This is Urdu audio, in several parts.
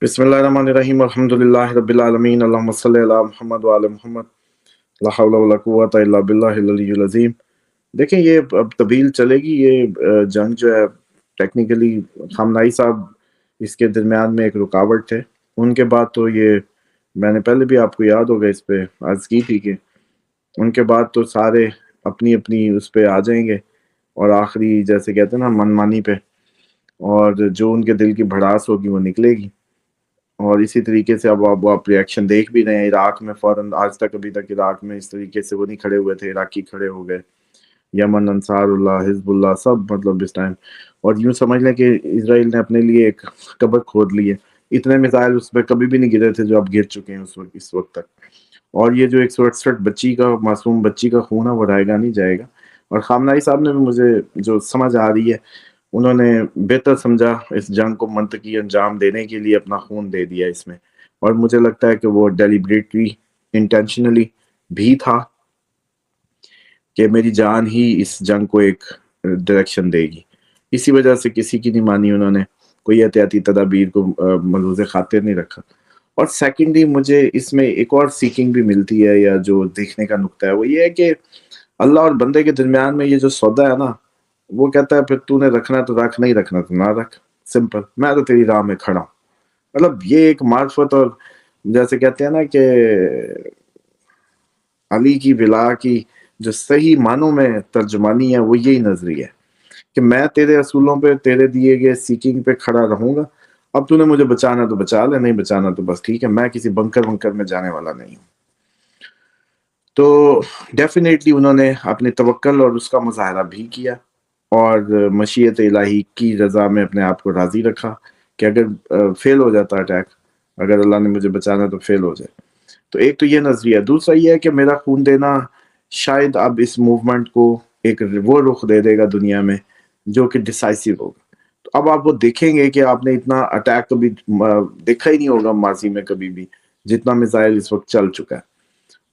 بسم اللہ الرحمن الرحیم الحمدللہ رب العالمین اللہم صلی علی محمد وعلی محمد لا حول ولا قوۃ الا باللہ العلی العظیم۔ دیکھیں یہ اب طویل چلے گی یہ جنگ جو ہے ٹیکنیکلی خامنائی صاحب اس کے درمیان میں ایک رکاوٹ تھے۔ ان کے بعد تو یہ میں نے پہلے بھی آپ کو یاد ہوگا اس پہ عرض کی تھی کہ ان کے بعد تو سارے اپنی اپنی اس پہ آ جائیں گے اور آخری جیسے کہتے ہیں نا من مانی پہ، اور جو ان کے دل کی بھڑاس ہوگی وہ نکلے گی۔ اور اسی طریقے سے اب آپ ریئیکشن دیکھ بھی رہے ہیں عراق میں، فوراً آج تک ابھی تک عراق میں اس طریقے سے وہ نہیں کھڑے ہوئے تھے، عراقی کھڑے ہو گئے، یمن انصار اللہ، حزب اللہ، سب مطلب اس ٹائم۔ اور یوں سمجھ لیں کہ اسرائیل نے اپنے لیے ایک قبر کھود لی ہے، اتنے میزائل اس پہ کبھی بھی نہیں گرے تھے جو اب گر چکے ہیں اس وقت تک۔ اور یہ جو 168 بچی کا معصوم بچی کا خون ہے وہ رائے گا نہیں جائے گا۔ اور خامنائی صاحب نے بھی مجھے جو سمجھ آ رہی ہے انہوں نے بہتر سمجھا اس جنگ کو منطقی انجام دینے کے لیے اپنا خون دے دیا اس میں، اور مجھے لگتا ہے کہ وہ ڈیلیبریٹلی انٹینشنلی بھی تھا کہ میری جان ہی اس جنگ کو ایک ڈائریکشن دے گی۔ اسی وجہ سے کسی کی نہیں مانی انہوں نے، کوئی احتیاطی تدابیر کو ملحوظ خاطر نہیں رکھا۔ اور سیکنڈلی مجھے اس میں ایک اور سیکنگ بھی ملتی ہے، یا جو دیکھنے کا نقطہ ہے وہ یہ ہے کہ اللہ اور بندے کے درمیان میں یہ جو سودا ہے نا، وہ کہتا ہے پھر تو نے رکھنا تو رکھ، نہیں رکھنا تو نہ رکھ، سمپل، میں تو تیری راہ میں کھڑا ہوں۔ مطلب یہ ایک معرفت، اور جیسے کہتے ہیں نا کہ علی کی ولا کی جو صحیح معنوں میں ترجمانی ہے وہ یہی نظریہ ہے کہ میں تیرے اصولوں پہ، تیرے دیے گئے سیکنگ پہ کھڑا رہوں گا۔ اب تو نے مجھے بچانا تو بچا لے، نہیں بچانا تو بس ٹھیک ہے، میں کسی بنکر میں جانے والا نہیں ہوں۔ تو ڈیفینیٹلی انہوں نے اپنی توکل اور اس کا مظاہرہ بھی کیا، اور مشیت الہی کی رضا میں اپنے آپ کو راضی رکھا کہ اگر فیل ہو جاتا اٹیک، اگر اللہ نے مجھے بچانا تو فیل ہو جائے۔ تو ایک تو یہ نظریہ، دوسرا یہ ہے کہ میرا خون دینا شاید اب اس موومنٹ کو ایک وہ رخ دے دے گا دنیا میں جو کہ ڈیسائسو ہوگا۔ تو اب آپ وہ دیکھیں گے کہ آپ نے اتنا اٹیک کبھی دیکھا ہی نہیں ہوگا ماضی میں کبھی بھی، جتنا میزائل اس وقت چل چکا ہے۔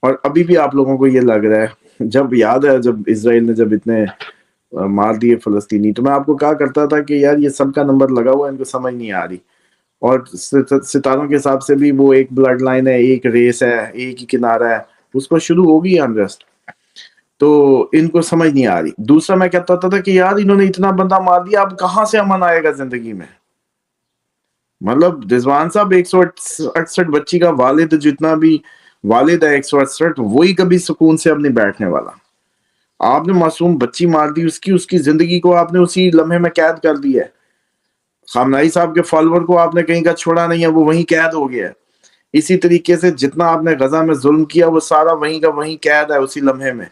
اور ابھی بھی آپ لوگوں کو یہ لگ رہا ہے، جب یاد ہے جب اسرائیل نے جب اتنے مار دیے فلسطینی، تو میں آپ کو کہا کرتا تھا کہ یار یہ سب کا نمبر لگا ہوا ہے، ان کو سمجھ نہیں آ رہی۔ اور ستاروں کے حساب سے بھی وہ ایک بلڈ لائن ہے، ایک ریس ہے، ایک ہی کنارہ ہے، اس پر شروع ہوگی انریسٹ، تو ان کو سمجھ نہیں آ رہی۔ دوسرا میں کہتا تھا کہ یار انہوں نے اتنا بندہ مار دیا، اب کہاں سے امن آئے گا زندگی میں؟ مطلب رضوان صاحب 168 بچی کا والد، جتنا بھی والد ہے 168، وہی کبھی سکون سے اب نہیں بیٹھنے والا۔ آپ نے معصوم بچی مار دی، اس کی زندگی کو آپ نے اسی لمحے میں قید کر دی ہے۔ خامنائی صاحب کے فالوور کو آپ نے کہیں کا چھوڑا نہیں ہے، وہ وہیں قید ہو گیا ہے۔ اسی طریقے سے جتنا آپ نے غزہ میں ظلم کیا وہ سارا وہیں کا وہیں قید ہے، اسی لمحے میں،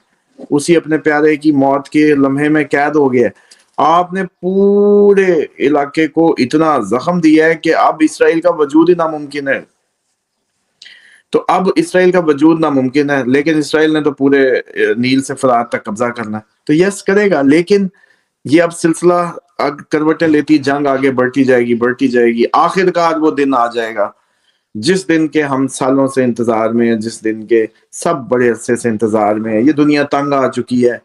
اسی اپنے پیارے کی موت کے لمحے میں قید ہو گیا ہے۔ آپ نے پورے علاقے کو اتنا زخم دیا ہے کہ اب اسرائیل کا وجود ہی ناممکن ہے۔ تو اب اسرائیل کا وجود ناممکن ہے، لیکن اسرائیل نے تو پورے نیل سے فرات تک قبضہ کرنا ہے، تو یس کرے گا، لیکن یہ اب سلسلہ کروٹیں لیتی، جنگ آگے بڑھتی جائے گی۔ آخر کار وہ دن آ جائے گا جس دن کے ہم سالوں سے انتظار میں ہیں، جس دن کے سب بڑے عرصے سے انتظار میں ہیں۔ یہ دنیا تنگ آ چکی ہے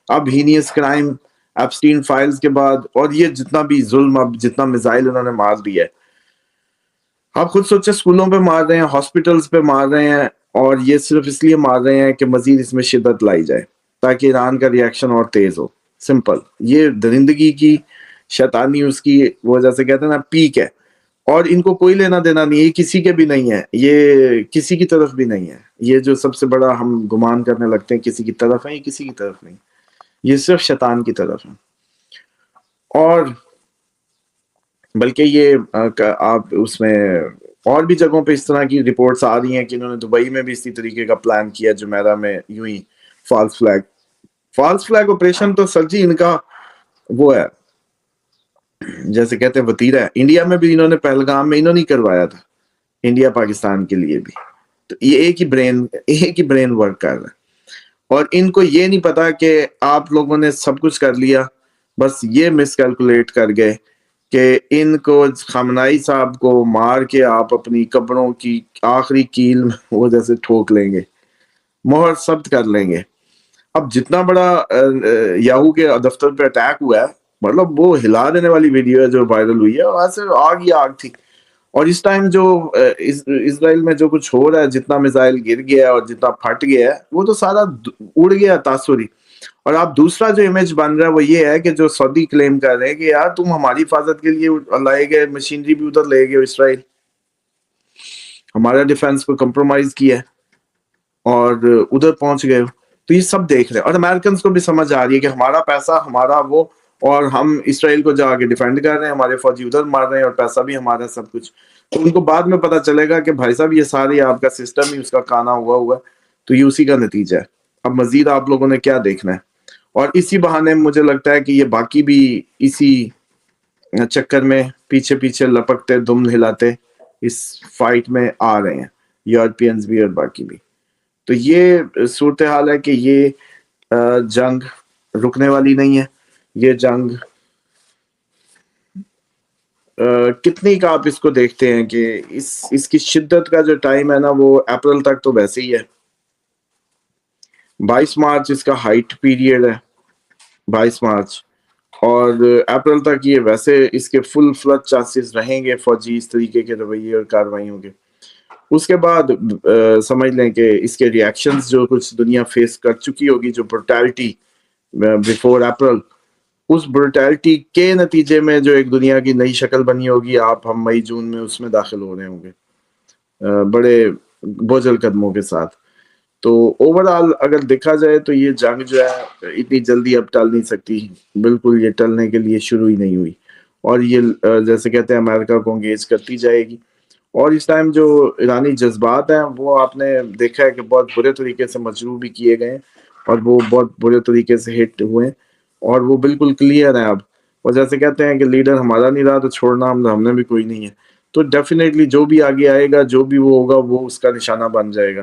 اب، ہینیس کرائم، ایپسٹین فائلز کے بعد، اور یہ جتنا بھی ظلم، اب جتنا میزائل انہوں نے مار دیا ہے، آپ خود سوچیں، اسکولوں پہ مار رہے ہیں، ہاسپٹلز پہ مار رہے ہیں، اور یہ صرف اس لیے مار رہے ہیں کہ مزید اس میں شدت لائی جائے تاکہ ایران کا ریاکشن اور تیز ہو۔ سمپل، یہ درندگی کی، شیطانی اس کی، وہ جیسے کہتے ہیں نا پیک ہے، اور ان کو کوئی لینا دینا نہیں ہے، یہ کسی کے بھی نہیں ہے، یہ کسی کی طرف بھی نہیں ہے۔ یہ جو سب سے بڑا ہم گمان کرنے لگتے ہیں کسی کی طرف ہے، یہ کسی کی طرف نہیں، یہ صرف شیطان کی طرف ہے۔ اور بلکہ یہ آپ اس میں اور بھی جگہوں پہ اس طرح کی رپورٹس آ رہی ہیں کہ انہوں نے دبئی میں بھی اسی طریقے کا پلان کیا، جمیرہ میں یوں ہی فالس فلیگ آپریشن، تو سر جی ان کا وہ ہے، جیسے کہتے ہیں وتیرہ ہے۔ انڈیا میں بھی انہوں نے پہلگام میں انہوں نے کروایا تھا، انڈیا پاکستان کے لیے بھی، تو یہ ایک ہی برین ورک کر رہا ہے۔ اور ان کو یہ نہیں پتا کہ آپ لوگوں نے سب کچھ کر لیا، بس یہ مس کیلکولیٹ کر گئے کہ ان کو خامنائی صاحب کو مار کے آپ اپنی قبروں کی آخری کیل وہ جیسے ٹھوک لیں گے، مہر ثبت کر لیں گے۔ اب جتنا بڑا یاہو کے دفتر پہ اٹیک ہوا ہے، مطلب وہ ہلا دینے والی ویڈیو ہے جو وائرل ہوئی ہے، ایسے آگ ہی آگ تھی۔ اور اس ٹائم جو اسرائیل میں جو کچھ ہو رہا ہے، جتنا میزائل گر گیا ہے اور جتنا پھٹ گیا ہے، وہ تو سارا اڑ گیا تاثری. اور آپ دوسرا جو امیج بن رہا ہے وہ یہ ہے کہ جو سعودی کلیم کر رہے ہیں کہ یار تم ہماری حفاظت کے لیے لائے گئے مشینری بھی ادھر لے گئے اسرائیل، ہمارا ڈیفenس کو کمپرومائز کیا ہے اور ادھر پہنچ گئے ہو. تو یہ سب دیکھ رہے ہیں، اور امریکنز کو بھی سمجھ آ رہی ہے کہ ہمارا پیسہ ہمارا وہ، اور ہم اسرائیل کو جا کے ڈیفینڈ کر رہے ہیں، ہمارے فوجی ادھر مار رہے ہیں اور پیسہ بھی ہمارا ہے، سب کچھ. تو ان کو بعد میں پتا چلے گا کہ بھائی صاحب یہ سارے آپ کا سسٹم ہی اس کا کانا ہوا. تو یہ اسی کا نتیجہ ہے. اب مزید آپ لوگوں نے کیا دیکھنا ہے. اور اسی بہانے مجھے لگتا ہے کہ یہ باقی بھی اسی چکر میں پیچھے پیچھے لپکتے دم ہلاتے اس فائٹ میں آ رہے ہیں، یورپینز بھی اور باقی بھی. تو یہ صورتحال ہے کہ یہ جنگ رکنے والی نہیں ہے. یہ جنگ کتنی کا آپ اس کو دیکھتے ہیں کہ اس کی شدت کا جو ٹائم ہے نا وہ اپریل تک تو ویسے ہی ہے. 22 مارچ اس کا ہائٹ پیریڈ ہے، 22 مارچ، اور اپریل تک یہ ویسے اس کے فل فلڈ چانسز رہیں گے فوجی اس طریقے کے رویے اور کاروائیوں کے. اس کے بعد سمجھ لیں کہ اس کے ریاکشنز جو کچھ دنیا فیس کر چکی ہوگی، جو برٹیلٹی بیفور اپریل، اس برٹیلٹی کے نتیجے میں جو ایک دنیا کی نئی شکل بنی ہوگی، آپ ہم مئی جون میں اس میں داخل ہو رہے ہوں گے بڑے بوجھل قدموں کے ساتھ. تو اوورآل اگر دیکھا جائے تو یہ جنگ جو ہے اتنی جلدی اب ٹل نہیں سکتی. بالکل یہ ٹلنے کے لیے شروع ہی نہیں ہوئی، اور یہ جیسے کہتے ہیں امریکہ کو انگیج کرتی جائے گی. اور اس ٹائم جو ایرانی جذبات ہیں وہ آپ نے دیکھا ہے کہ بہت برے طریقے سے مجروح بھی کیے گئے، اور وہ بہت برے طریقے سے ہٹ ہوئے، اور وہ بالکل کلیئر ہیں اب. اور جیسے کہتے ہیں کہ لیڈر ہمارا نہیں رہا تو چھوڑنا ہم نے بھی کوئی نہیں ہے. تو ڈیفینیٹلی جو بھی آگے آئے گا، جو بھی وہ ہوگا، وہ اس کا نشانہ بن جائے گا.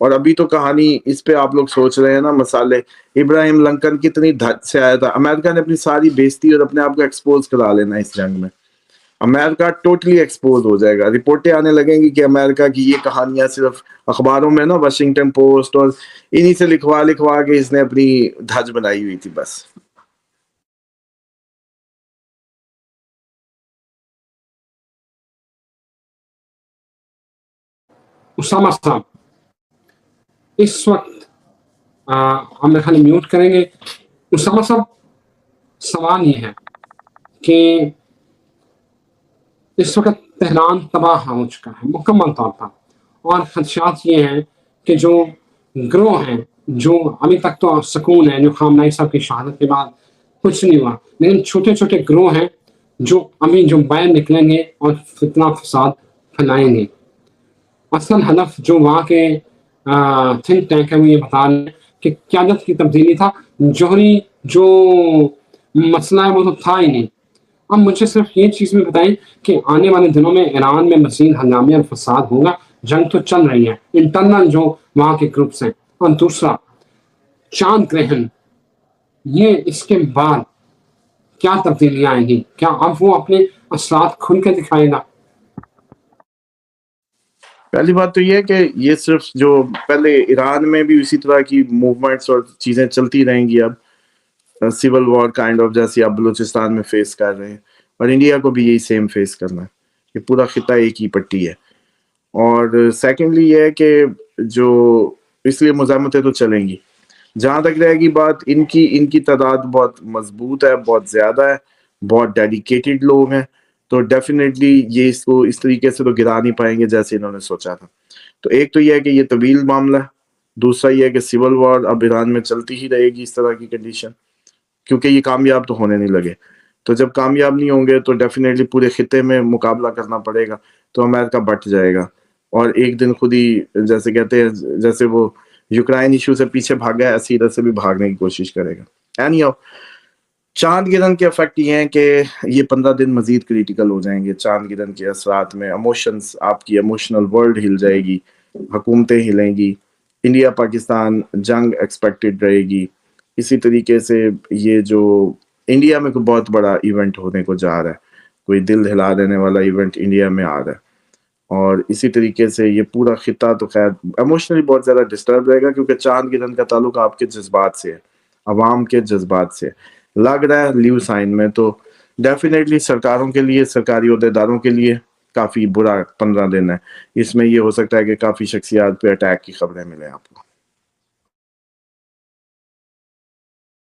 اور ابھی تو کہانی اس پہ آپ لوگ سوچ رہے ہیں نا، مسالے ابراہیم لنکن کتنی دھت سے آیا تھا. امریکہ نے اپنی ساری بےزتی اور اپنے آپ کو ایکسپوز کرا لینا اس جنگ میں. امریکہ ٹوٹلی ایکسپوز ہو جائے گا. رپورٹیں آنے لگیں گی کہ امریکہ کی یہ کہانیاں صرف اخباروں میں نا، واشنگٹن پوسٹ اور انہی سے لکھوا کے اس نے اپنی دھج بنائی ہوئی تھی بس. اسامہ صاحب اس وقت ہم خالی میوٹ کریں گے. اسامہ صاحب سوال یہ ہے کہ اس وقت تہران تباہ ہو چکا ہے مکمل طور پر، اور خدشات یہ ہیں کہ جو گروہ ہیں، جو ابھی تک تو سکون ہے، جو خامنہ صاحب کی شہادت کے بعد کچھ نہیں ہوا، لیکن چھوٹے چھوٹے گروہ ہیں جو ابھی جو باہر نکلیں گے اور فتنہ فساد پھیلائیں گے. اصل ہدف جو وہاں کے تھنک ٹینک ہے وہ یہ بتا رہے ہیں کہ قیادت کی تبدیلی تھا. جوہری جو مسئلہ ہے وہ تو تھا ہی نہیں. اب مجھے صرف یہ چیز بھی بتائیں کہ آنے والے دنوں میں ایران میں مزید ہنگامی اور فساد ہوگا. جنگ تو چل رہی ہے، انٹرنل جو وہاں کے گروپس ہیں. اور دوسرا چاند گرہن، یہ اس کے بعد کیا تبدیلیاں آئیں گی؟ کیا اب وہ اپنے اثرات کھل کے دکھائے گا؟ پہلی بات تو یہ ہے کہ یہ صرف جو پہلے ایران میں بھی اسی طرح کی موومنٹس اور چیزیں چلتی رہیں گی. اب سول وار کائنڈ آف جیسی آپ بلوچستان میں فیس کر رہے ہیں، اور انڈیا کو بھی یہی سیم فیس کرنا ہے. یہ پورا خطہ ایک ہی پٹی ہے. اور سیکنڈلی یہ ہے کہ جو اس لیے مزاحمتیں تو چلیں گی. جہاں تک رہے گی بات، ان کی تعداد بہت مضبوط ہے، بہت زیادہ ہے، بہت ڈیڈیکیٹڈ لوگ ہیں. تو ڈیفینیٹلی یہ اس کو اس طریقے سے تو گرا نہیں پائیں گے جیسے انہوں نے سوچا تھا. تو ایک تو یہ ہے کہ یہ طویل معاملہ ہے. دوسرا یہ ہے کہ سول وار اب ایران میں چلتی ہی رہے گی اس طرح کی کنڈیشن، کیونکہ یہ کامیاب تو ہونے نہیں لگے. تو جب کامیاب نہیں ہوں گے تو ڈیفینیٹلی پورے خطے میں مقابلہ کرنا پڑے گا. تو امریکہ بٹ جائے گا، اور ایک دن خود ہی جیسے کہتے ہیں جیسے وہ یوکرائن ایشو سے پیچھے بھاگا ہے، اسی طرح سے بھی بھاگنے کی کوشش کرے گا. اینی ہاؤ، چاند گرہن کے افیکٹ یہ ہیں کہ یہ 15 دن مزید کریٹیکل ہو جائیں گے. چاند گرہن کے اثرات میں ایموشنز، آپ کی ایموشنل ورلڈ ہل جائے گی، حکومتیں ہلیں گی، انڈیا پاکستان جنگ ایکسپیکٹڈ رہے گی. اسی طریقے سے یہ جو انڈیا میں کوئی بہت بڑا ایونٹ ہونے کو جا رہا ہے، کوئی دل ہلا دینے والا ایونٹ انڈیا میں آ رہا ہے. اور اسی طریقے سے یہ پورا خطہ تو خیر ایموشنلی بہت زیادہ ڈسٹرب رہے گا، کیونکہ چاند گرہن کا تعلق آپ کے جذبات سے ہے، عوام کے جذبات سے لگ رہا ہے لیو سائن میں. تو ڈیفینیٹلی سرکاروں کے لیے، سرکاری عہدیداروں کے لیے کافی برا 15 دن ہے. اس میں یہ ہو سکتا ہے کہ کافی شخصیات پہ اٹیک کی خبریں ملیں آپ کو.